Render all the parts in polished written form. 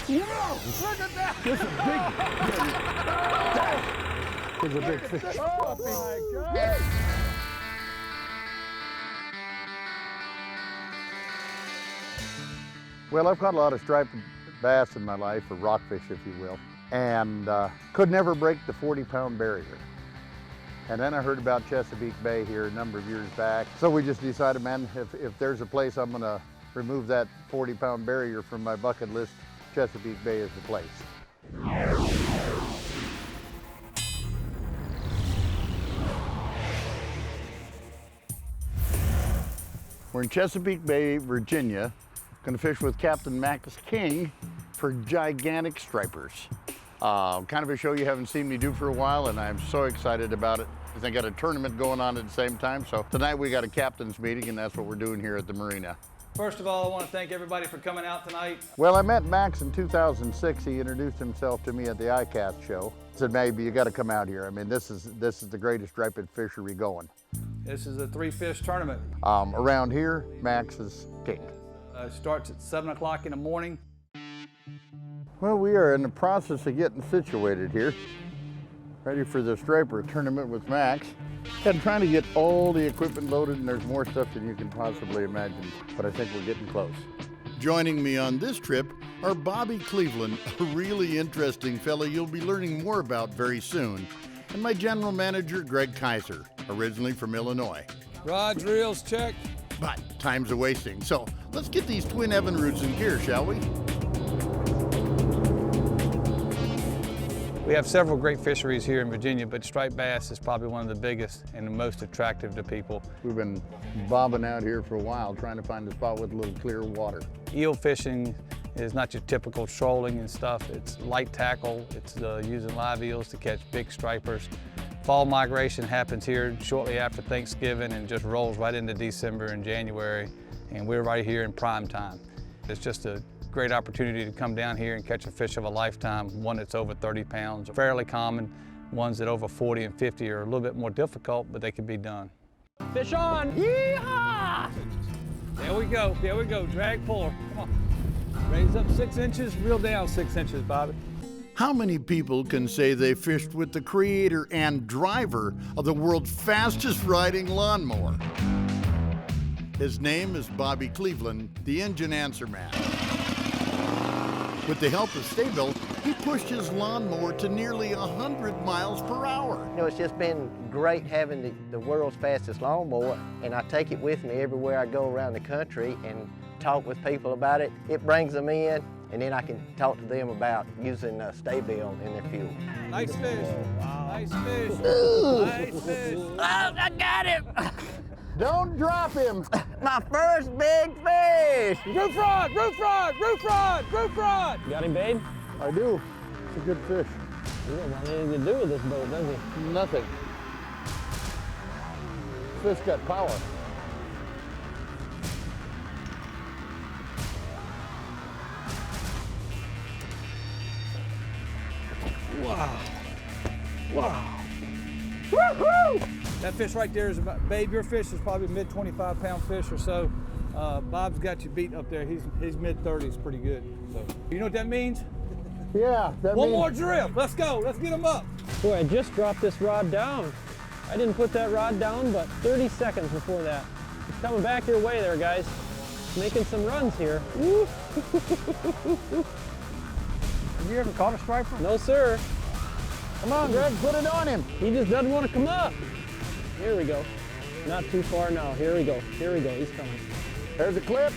Whoa! Look at that! This is a big fish. Oh my God! Well, I've caught a lot of striped bass in my life, or rockfish, if you will, and could never break the 40-pound barrier. And then I heard about Chesapeake Bay here a number of years back. So we just decided, man, if there's a place I'm gonna remove that 40-pound barrier from my bucket list, Chesapeake Bay is the place. We're in Chesapeake Bay, Virginia. Gonna fish with Captain Max King for gigantic stripers. Kind of a show you haven't seen me do for a while, and I'm so excited about it. I think I got a tournament going on at the same time, so tonight we got a captain's meeting, and that's what we're doing here at the marina. First of all, I want to thank everybody for coming out tonight. Well, I met Max in 2006. He introduced himself to me at the ICAST show. Said, maybe you got to come out here. I mean, this is the greatest striped fishery going. This is a 3-fish tournament. Around here, Max is king. It starts at 7 o'clock in the morning. Well, we are in the process of getting situated here, ready for the striper tournament with Max. And trying to get all the equipment loaded, and there's more stuff than you can possibly imagine, but I think we're getting close. Joining me on this trip are Bobby Cleveland, a really interesting fellow you'll be learning more about very soon, and my general manager, Greg Kaiser, originally from Illinois. Rods, reels, check. But time's a wasting, so let's get these twin Evinrudes in gear, shall we? We have several great fisheries here in Virginia, but striped bass is probably one of the biggest and the most attractive to people. We've been bobbing out here for a while, trying to find a spot with a little clear water. Eel fishing is not your typical trolling and stuff. It's light tackle. It's using live eels to catch big stripers. Fall migration happens here shortly after Thanksgiving and just rolls right into December and January, and we're right here in prime time. It's just a great opportunity to come down here and catch a fish of a lifetime, one that's over 30 pounds. Fairly common. Ones that over 40 and 50 are a little bit more difficult, but they can be done. Fish on! Yeehaw! There we go, drag puller, come on. Raise up 6 inches, reel down 6 inches, Bobby. How many people can say they fished with the creator and driver of the world's fastest riding lawnmower? His name is Bobby Cleveland, the engine answer man. With the help of Staybill, he pushed his lawnmower to nearly 100 miles per hour. You know, it's just been great having the world's fastest lawnmower, and I take it with me everywhere I go around the country and talk with people about it. It brings them in, and then I can talk to them about using Staybill in their fuel. Nice fish. Wow. Nice fish. Nice fish. Oh, I got him! Don't drop him! My first big fish! Roof rod, roof rod, roof rod, roof rod! You got him, babe? I do. It's a good fish. You don't want anything to do with this boat, does he? Nothing. Fish got power. Wow. Wow. Woohoo! That fish right there is about, babe, your fish is probably mid 25-pound fish or so. Bob's got you beat up there. He's mid 30s, pretty good. So, you know what that means? Yeah, that One means... more drift. Let's go. Let's get him up. Boy, I just dropped this rod down. I didn't put that rod down, but 30 seconds before that. It's coming back your way there, guys. Making some runs here. Woo. Have you ever caught a striper? No, sir. Come on, Greg, put it on him. He just doesn't want to come up. Here we go. Not too far now. Here we go. Here we go. He's coming. There's a clip.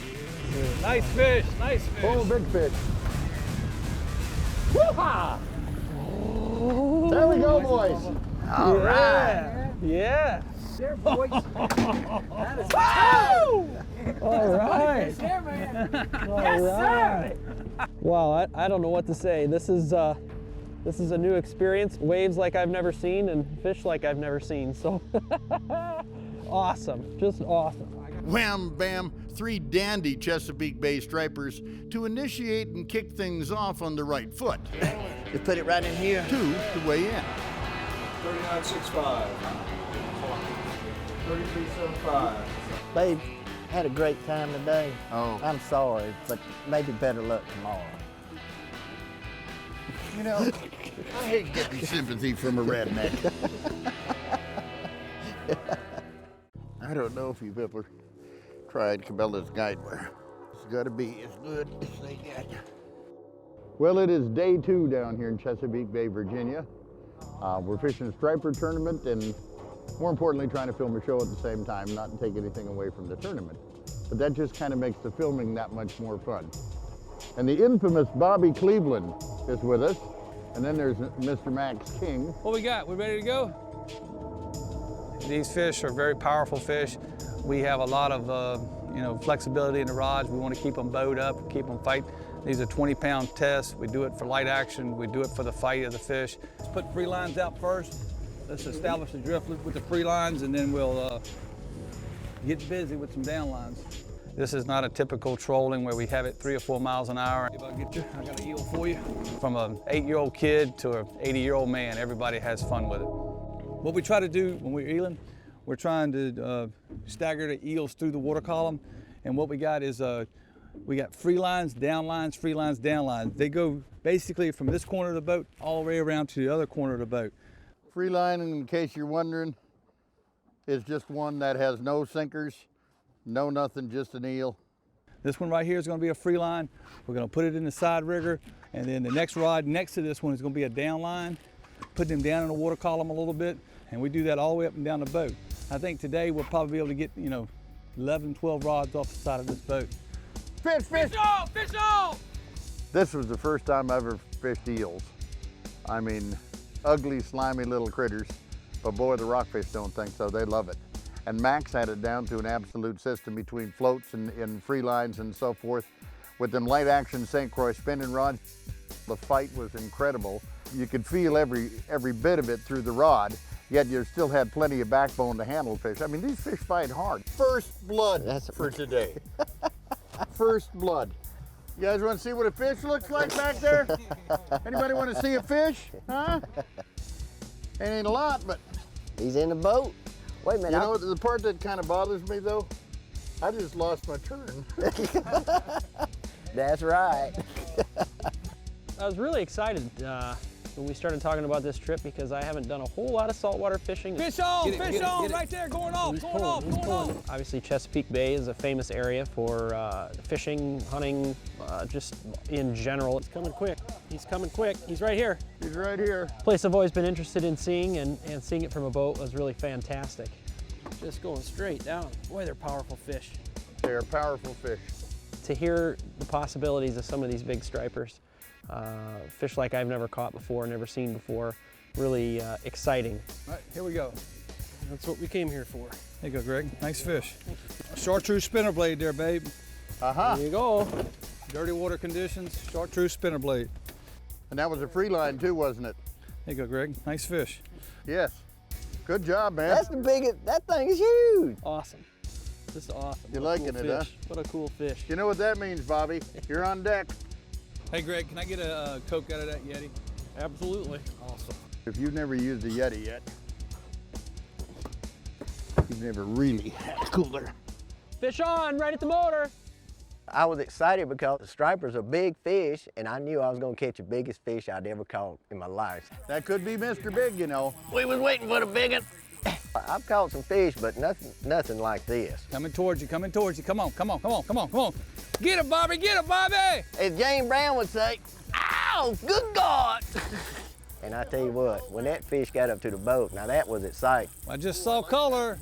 Nice fish. Nice fish. Oh, big fish. Woo-ha! There we go, boys. All right. Yeah. There, boys. That is all right. There, man. All right. Wow, I don't know what to say. This is a new experience. Waves like I've never seen and fish like I've never seen. So awesome, just awesome. Wham, bam, 3 dandy Chesapeake Bay Stripers to initiate and kick things off on the right foot. Just put it right in here. 2 to weigh in. 39.65. 33.75. Babe, had a great time today. Oh. I'm sorry, but maybe better luck tomorrow. You know, I hate getting sympathy from a redneck. I don't know if you've ever tried Cabela's guideware. It's got to be as good as they get. Well, it is day 2 down here in Chesapeake Bay, Virginia. We're fishing a striper tournament and more importantly trying to film a show at the same time, not take anything away from the tournament. But that just kind of makes the filming that much more fun. And the infamous Bobby Cleveland is with us. And then there's Mr. Max King. What we got? We ready to go? These fish are very powerful fish. We have a lot of flexibility in the rods. We want to keep them bowed up, keep them fight. These are 20-pound tests. We do it for light action. We do it for the fight of the fish. Let's put free lines out first. Let's establish the drift loop with the free lines, and then we'll get busy with some down lines. This is not a typical trolling where we have it 3 or 4 miles an hour. If I get you, I got an eel for you. From an 8-year-old kid to an 80-year-old man, everybody has fun with it. What we try to do when we're eeling, we're trying to stagger the eels through the water column. And what we got is we got free lines, down lines, free lines, down lines. They go basically from this corner of the boat all the way around to the other corner of the boat. Free line, in case you're wondering, is just one that has no sinkers, no nothing, just an eel. This one right here is going to be a free line. We're going to put it in the side rigger, and then the next rod next to this one is going to be a down line, putting them down in the water column a little bit, and we do that all the way up and down the boat. I think today we'll probably be able to get 11, 12 rods off the side of this boat. Fish, fish! Fish off! Fish off! This was the first time I ever fished eels. I mean, ugly, slimy little critters, but boy, the rockfish don't think so. They love it. And Max had it down to an absolute system between floats and free lines and so forth. With them light action St. Croix spinning rods, the fight was incredible. You could feel every bit of it through the rod, yet you still had plenty of backbone to handle fish. I mean, these fish fight hard. First blood for today. First blood. You guys want to see what a fish looks like back there? Anybody want to see a fish? Huh? Ain't a lot, but... He's in the boat. Wait a minute. You know, the part that kind of bothers me, though, I just lost my turn. That's right. I was really excited when we started talking about this trip because I haven't done a whole lot of saltwater fishing. Fish on! Fish on! Right there! Going off! Going off! Going off! Obviously, Chesapeake Bay is a famous area for fishing, hunting, just in general. It's coming quick. He's coming quick. He's right here. He's right here. Place I've always been interested in seeing, and seeing it from a boat was really fantastic. Just going straight down. Boy, they're powerful fish. They're powerful fish. To hear the possibilities of some of these big stripers, fish like I've never caught before, never seen before, really exciting. All right, here we go. That's what we came here for. There you go, Greg. Nice fish. Chartreuse spinner blade there, babe. Uh-huh. There you go. Dirty water conditions, chartreuse spinner blade. And that was a free line too, wasn't it? There you go, Greg. Nice fish. Yes. Good job, man. That's the biggest, that thing is huge. Awesome. This is awesome. You What a liking cool it, huh? fish. What a cool fish. You know what that means, Bobby? You're on deck. Hey, Greg, can I get a Coke out of that Yeti? Absolutely. Awesome. If you've never used a Yeti yet, you've never really had a cooler. Fish on, right at the motor. I was excited because the stripers are big fish, and I knew I was going to catch the biggest fish I'd ever caught in my life. That could be Mr. Big, you know. We was waiting for the big one. I've caught some fish, but nothing like this. Coming towards you, coming towards you. Come on, come on, come on, come on, come on. Get it, Bobby, get it, Bobby! As James Brown would say, ow, good God! And I tell you what, when that fish got up to the boat, now that was exciting. I just saw color,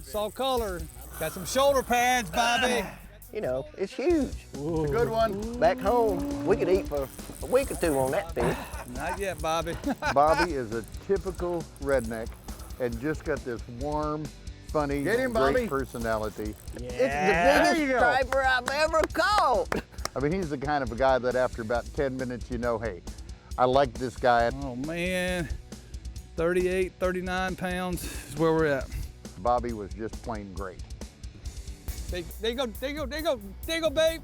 Got some shoulder pads, Bobby. You know, it's huge. It's a good one. Back home, we could eat for a week or two on that fish. Not yet, Bobby. Bobby is a typical redneck and just got this warm, funny, great personality. It's the There you biggest go. striper I've ever caught. I mean, he's the kind of a guy that after about 10 minutes, you know, hey, I like this guy. Oh man, 38, 39 pounds is where we're at. Bobby was just plain great. There you go, there you go, there you go, there you go, babe.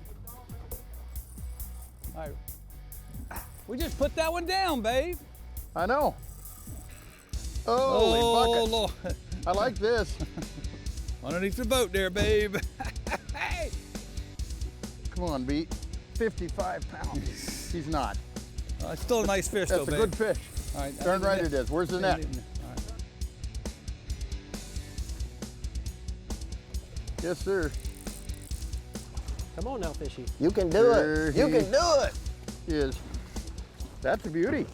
All right. We just put that one down, babe. I know. Holy bucket. Lord. I like this. Underneath the boat there, babe. Hey. Come on, Beat. 55 pounds. He's not. It's still a nice fish, though, That's a babe. good fish. All right, Darn right it is. Where's the net? All right. Yes, sir. Come on now, fishy. You can do There it. You he can do it. Is. That's a beauty.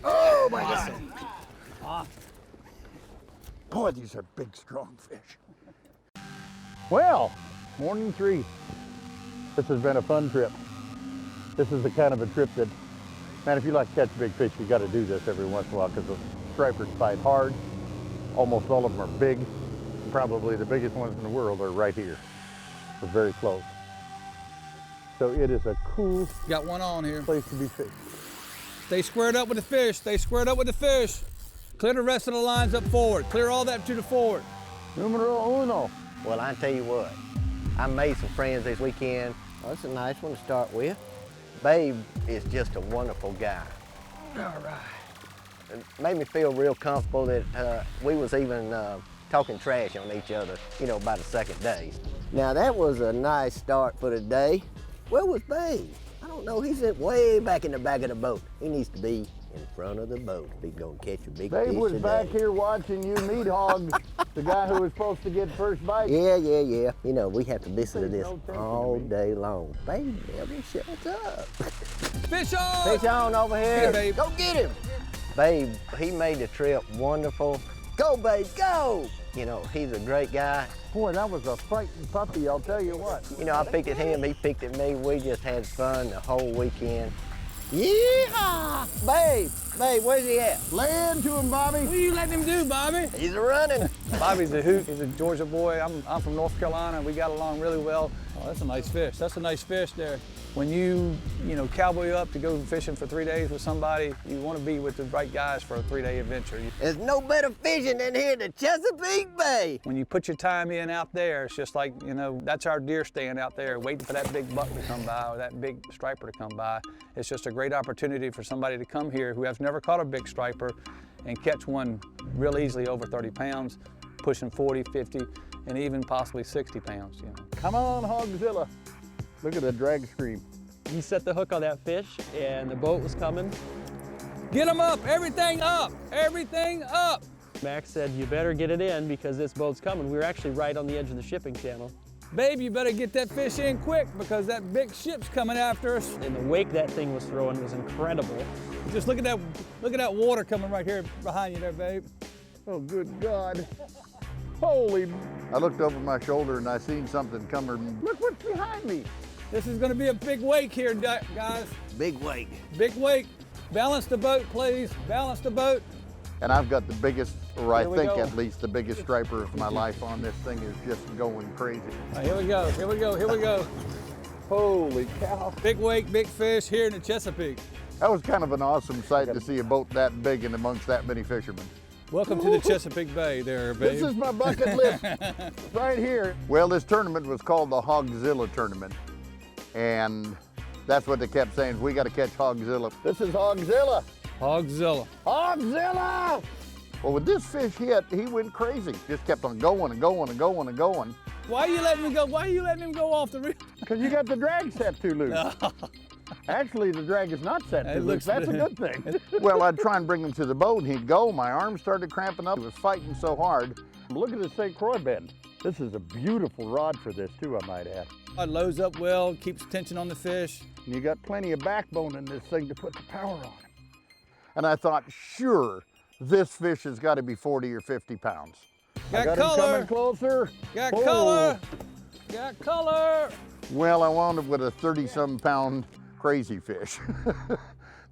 Oh my God. Boy, these are big, strong fish. Well, morning 3. This has been a fun trip. This is the kind of a trip that, man, if you like to catch big fish, you got to do this every once in a while because the stripers fight hard. Almost all of them are big. Probably the biggest ones in the world are right here. We're very close. So it is a cool Got one on here. place to be fishing. Stay squared up with the fish. Stay squared up with the fish. Clear the rest of the lines up forward. Clear all that to the forward. Numero uno. Well, I tell you what, I made some friends this weekend. Oh, that's a nice one to start with. Babe is just a wonderful guy. All right. It made me feel real comfortable that we was even talking trash on each other, you know, by the second day. Now that was a nice start for the day. Where was Babe? I don't know, he's way back in the back of the boat. He needs to be in front of the boat if he's gonna catch a big Babe fish was today. back here watching you meat hog the guy who was supposed to get first bite. Yeah. You know, we have to listen to Please this don't tempt all me. day long. Babe, never shuts up. Fish on! Fish on over here. Get him, babe. Go get him. Babe, he made the trip wonderful. Go, babe, go. You know, he's a great guy. Boy, that was a fighting puppy, I'll tell you what. You know, I picked at him, he picked at me. We just had fun the whole weekend. Yeah! Babe, where's he at? Land to him, Bobby. What are you letting him do, Bobby? He's running. Bobby's a hoot. He's a Georgia boy. I'm from North Carolina. We got along really well. Oh, that's a nice fish. That's a nice fish there. When you cowboy up to go fishing for 3 days with somebody, you want to be with the right guys for a 3-day adventure. There's no better fishing than here in the Chesapeake Bay. When you put your time in out there, it's just like, that's our deer stand out there waiting for that big buck to come by or that big striper to come by. It's just a great opportunity for somebody to come here who has never caught a big striper and catch one real easily over 30 pounds, pushing 40, 50, and even possibly 60 pounds. Come on, Hogzilla. Look at the drag scream. He set the hook on that fish and the boat was coming. Get them up, everything up, everything up. Max said, you better get it in because this boat's coming. We were actually right on the edge of the shipping channel. Babe, you better get that fish in quick because that big ship's coming after us. And the wake that thing was throwing was incredible. Just look at that water coming right here behind you there, babe. Oh, good God. Holy. I looked over my shoulder and I seen something coming. Look what's behind me. This is gonna be a big wake here, guys. Big wake. Big wake. Balance the boat, please. Balance the boat. And I've got the biggest, or I Here we think go. at least the biggest striper of my life on this thing is just going crazy. All right, here we go, here we go, here we go. Holy cow. Big wake, big fish here in the Chesapeake. That was kind of an awesome sight to see a boat that big and amongst that many fishermen. Welcome to the Chesapeake Bay there, babe. This is my bucket list right here. Well, this tournament was called the Hogzilla tournament. And that's what they kept saying, we got to catch Hogzilla. This is Hogzilla. Hogzilla. Hogzilla! Well, with this fish hit, he went crazy. Just kept on going and going and going and going. Why are you letting him go? Why are you letting him go off the reel? Because you got the drag set too loose. Actually, the drag is not set too loose. That's a good thing. Well, I'd try and bring him to the boat, and he'd go. My arms started cramping up. He was fighting so hard. Look at the St. Croix bend. This is a beautiful rod for this, too, I might add. It loads up well, keeps tension on the fish. And you got plenty of backbone in this thing to put the power on him. And I thought, sure, this fish has got to be 40 or 50 pounds. I Got got him color. coming closer. Got Oh. color. Got color. Well, I wound up with a 30-some pound crazy fish.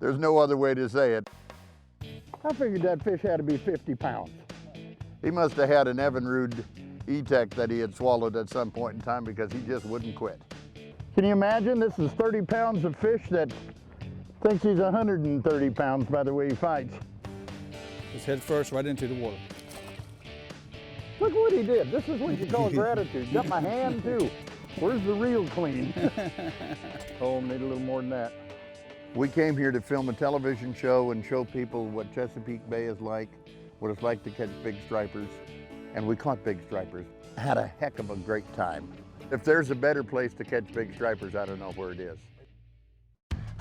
There's no other way to say it. I figured that fish had to be 50 pounds. He must have had an Evinrude E-Tech that he had swallowed at some point in time because he just wouldn't quit. Can you imagine? This is 30 pounds of fish that thinks he's 130 pounds by the way he fights. Just head first right into the water. Look what he did. This is what you call gratitude. Got my hand too. Where's the reel clean? Oh, need a little more than that. We came here to film a television show and show people what Chesapeake Bay is like, what it's like to catch big stripers. And we caught big stripers. Had a heck of a great time. If there's a better place to catch big stripers, I don't know where it is.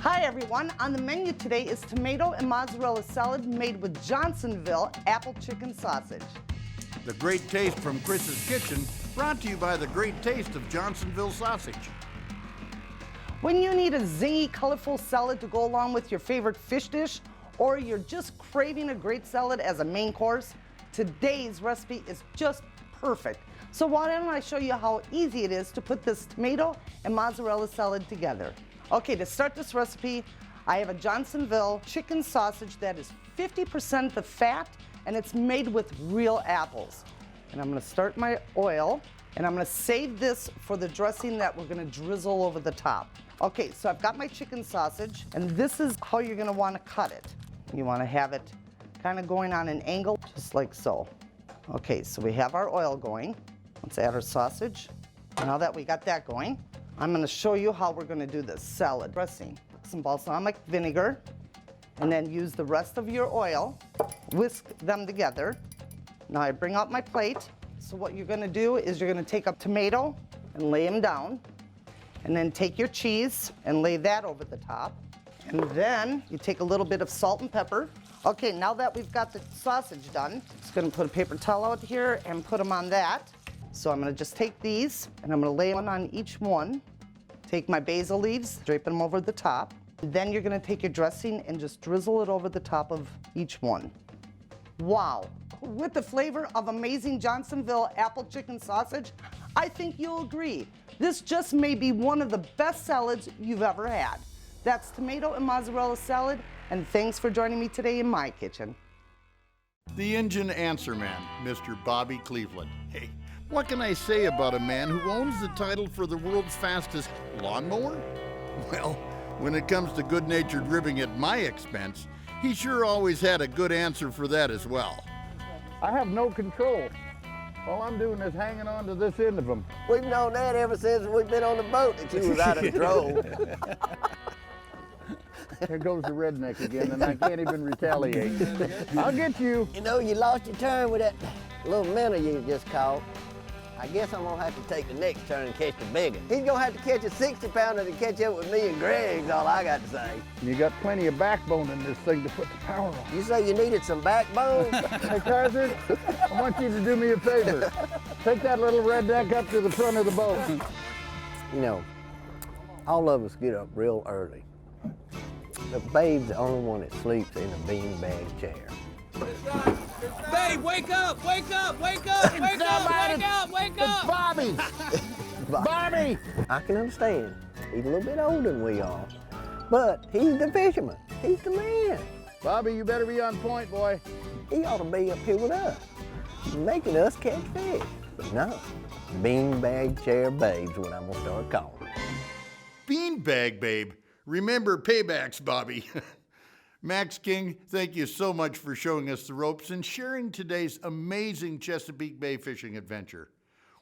Hi everyone, on the menu today is tomato and mozzarella salad made with Johnsonville apple chicken sausage. The great taste from Chris's Kitchen, brought to you by the great taste of Johnsonville sausage. When you need a zingy, colorful salad to go along with your favorite fish dish, or you're just craving a great salad as a main course, today's recipe is just perfect. So why don't I show you how easy it is to put this tomato and mozzarella salad together. Okay, to start this recipe, I have a Johnsonville chicken sausage that is 50% the fat, and it's made with real apples. And I'm gonna start my oil, and I'm gonna save this for the dressing that we're gonna drizzle over the top. Okay, so I've got my chicken sausage, and this is how you're gonna wanna cut it. You wanna have it kind of going on an angle, just like so. Okay, so we have our oil going. Let's add our sausage. Now that we got that going, I'm gonna show you how we're gonna do this salad dressing. Some balsamic vinegar, and then use the rest of your oil, whisk them together. Now I bring out my plate. So what you're gonna do is you're gonna take a tomato and lay them down, and then take your cheese and lay that over the top. And then you take a little bit of salt and pepper. Okay, now that we've got the sausage done, just gonna put a paper towel out here and put them on that. So I'm gonna just take these and I'm gonna lay one on each one. Take my basil leaves, drape them over the top. Then you're gonna take your dressing and just drizzle it over the top of each one. Wow, with the flavor of amazing Johnsonville apple chicken sausage, I think you'll agree. This just may be one of the best salads you've ever had. That's tomato and mozzarella salad, and thanks for joining me today in my kitchen. The engine answer man, Mr. Bobby Cleveland. Hey, what can I say about a man who owns the title for the world's fastest lawnmower? Well, when it comes to good-natured ribbing at my expense, he sure always had a good answer for that as well. I have no control. All I'm doing is hanging on to this end of them. We've known that ever since we've been on the boat that you was out of control. Here goes the redneck again, and I can't even retaliate. I'll get you. You know, you lost your turn with that little minnow you just caught. I guess I'm gonna have to take the next turn and catch the big one. He's gonna have to catch a 60-pounder to catch up with me and Greg's, all I got to say. You got plenty of backbone in this thing to put the power on. You say you needed some backbone? Hey, Kaiser, I want you to do me a favor. Take that little redneck up to the front of the boat. You know, all of us get up real early. But Babe's the only one that sleeps in a beanbag chair. Babe, wake up! Wake up! Wake up! Wake up! Wake up! Wake up! Bobby! Bobby! I can understand. He's a little bit older than we are. But he's the fisherman. He's the man. Bobby, you better be on point, boy. He ought to be up here with us, making us catch fish. But no, beanbag chair Babe's what I'm gonna start calling. Beanbag babe. Remember paybacks, Bobby. Max King, thank you so much for showing us the ropes and sharing today's amazing Chesapeake Bay fishing adventure.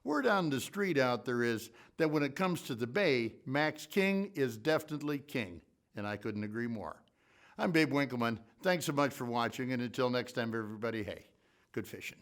Word on the street out there is that when it comes to the bay, Max King is definitely king, and I couldn't agree more. I'm Babe Winkelman. Thanks so much for watching, and until next time, everybody, hey, good fishing.